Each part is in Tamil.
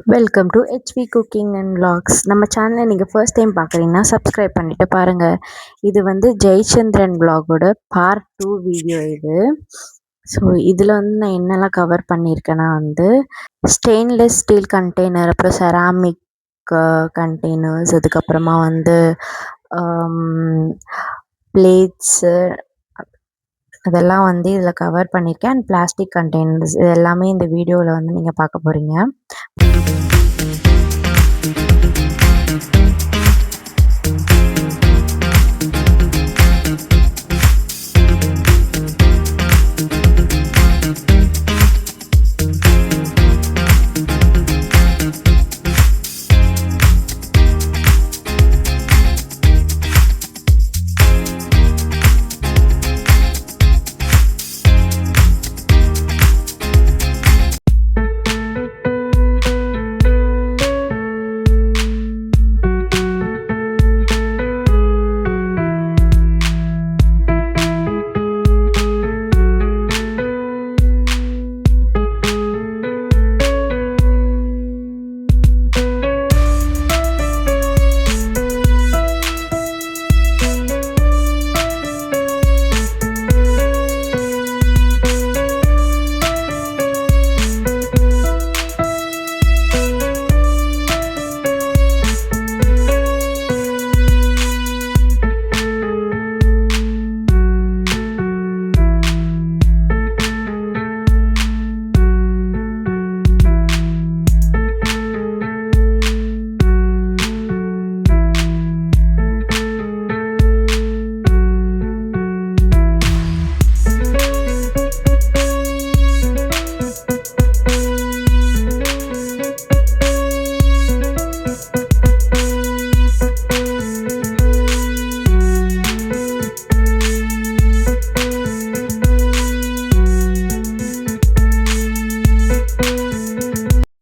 Welcome to HV cooking and vlogs. நம்ம சேனலை நீங்கள் ஃபர்ஸ்ட் டைம் பார்க்குறீங்கன்னா சப்ஸ்கிரைப் பண்ணிவிட்டு பாருங்கள். இது வந்து ஜெயச்சந்திரன் vlogோட பார்ட் 2 வீடியோ இது. ஸோ இதில் வந்து நான் என்னெல்லாம் கவர் பண்ணியிருக்கேன்னா ஸ்டெயின்லெஸ் ஸ்டீல் கண்டெய்னர், அப்புறம் செராமிக் கண்டெய்னர்ஸ், அதுக்கப்புறமா பிளேட்ஸு, அதெல்லாம் இதில் கவர் பண்ணியிருக்கேன். அண்ட் பிளாஸ்டிக் கண்டெய்னர்ஸ் இது எல்லாமே இந்த வீடியோவில் நீங்கள் பார்க்க போகிறீங்க.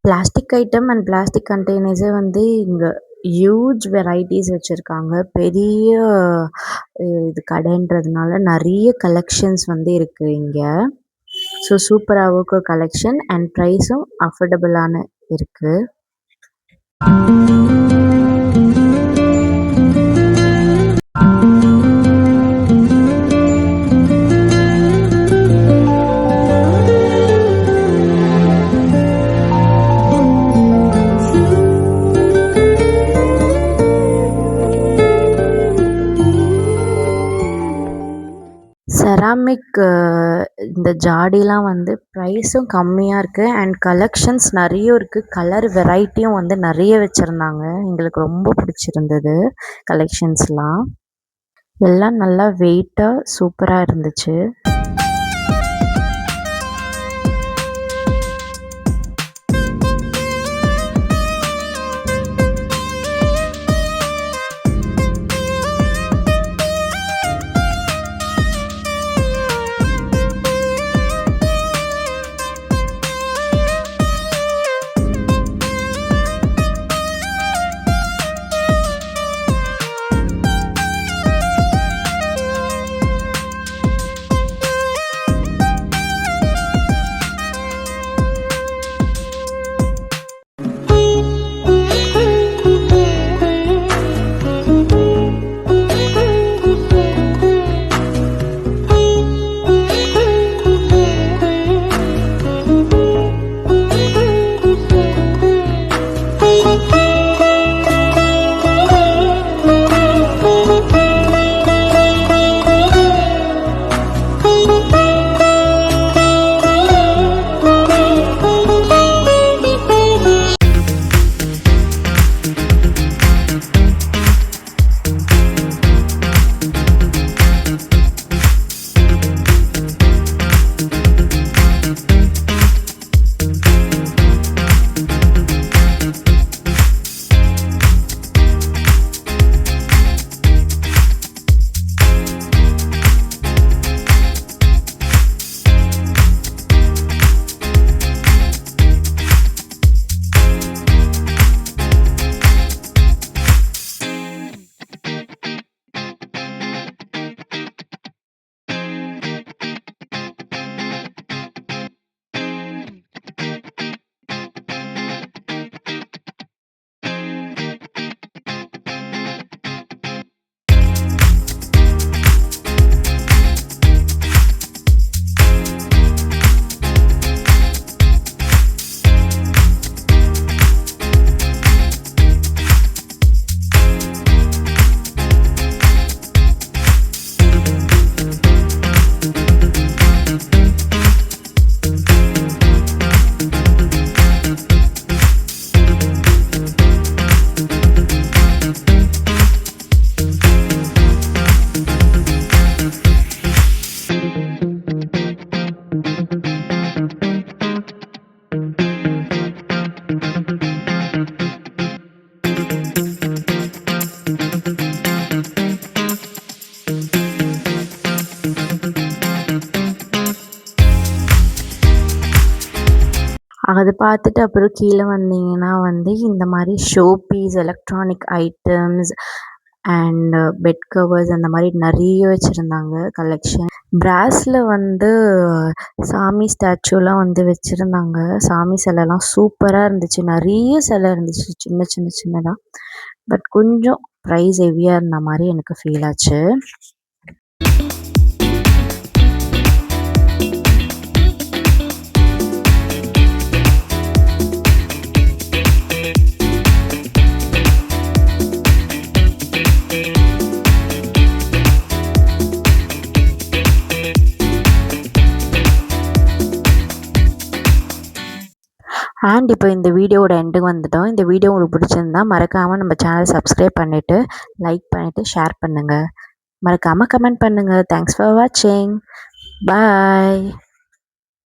பிளாஸ்டிக் ஐட்டம் அண்ட் பிளாஸ்டிக் கண்டெய்னர்ஸே இங்கே ஹியூஜ் வெரைட்டிஸ் வச்சுருக்காங்க. பெரிய இது கடைன்றதுனால நிறைய கலெக்ஷன்ஸ் இருக்குது இங்கே. ஸோ சூப்பராகவும் இருக்கும் கலெக்ஷன், அண்ட் ப்ரைஸும் அஃபோர்டபுளான இருக்குது. செராமிக் இந்த ஜாடிலாம் ப்ரைஸும் கம்மியாக இருக்குது, அண்ட் கலெக்ஷன்ஸ் நிறைய இருக்குது. கலர் வெரைட்டியும் நிறைய வச்சுருந்தாங்க. எங்களுக்கு ரொம்ப பிடிச்சிருந்தது கலெக்ஷன்ஸ்லாம். எல்லாம் நல்லா வெயிட்டாக சூப்பராக இருந்துச்சு. அது பார்த்துட்டு அப்புறம் கீழே வந்தீங்கன்னா வந்து இந்த மாதிரி showpiece, electronic items and bed covers அந்த மாதிரி நிறைய வச்சுருந்தாங்க கலெக்ஷன். பிராஸில் வந்து சாமி ஸ்டாச்சுலாம் வந்து வச்சுருந்தாங்க. சாமி சிலைலாம் சூப்பராக இருந்துச்சு. நிறைய சிலை இருந்துச்சு சின்னதாக. பட் கொஞ்சம் ப்ரைஸ் ஹெவியாக இருந்த மாதிரி எனக்கு ஃபீல் ஆச்சு. அண்ட் இப்போ இந்த வீடியோவோட எண்டுக்கு வந்துட்டோம். இந்த வீடியோ உங்களுக்கு பிடிச்சிருந்தா மறக்காமல் நம்ம சேனல் சப்ஸ்கிரைப் பண்ணிவிட்டு லைக் பண்ணிவிட்டு ஷேர் பண்ணுங்கள். மறக்காமல் கமெண்ட் பண்ணுங்கள். தேங்க்ஸ் ஃபார் வாட்சிங். பாய்.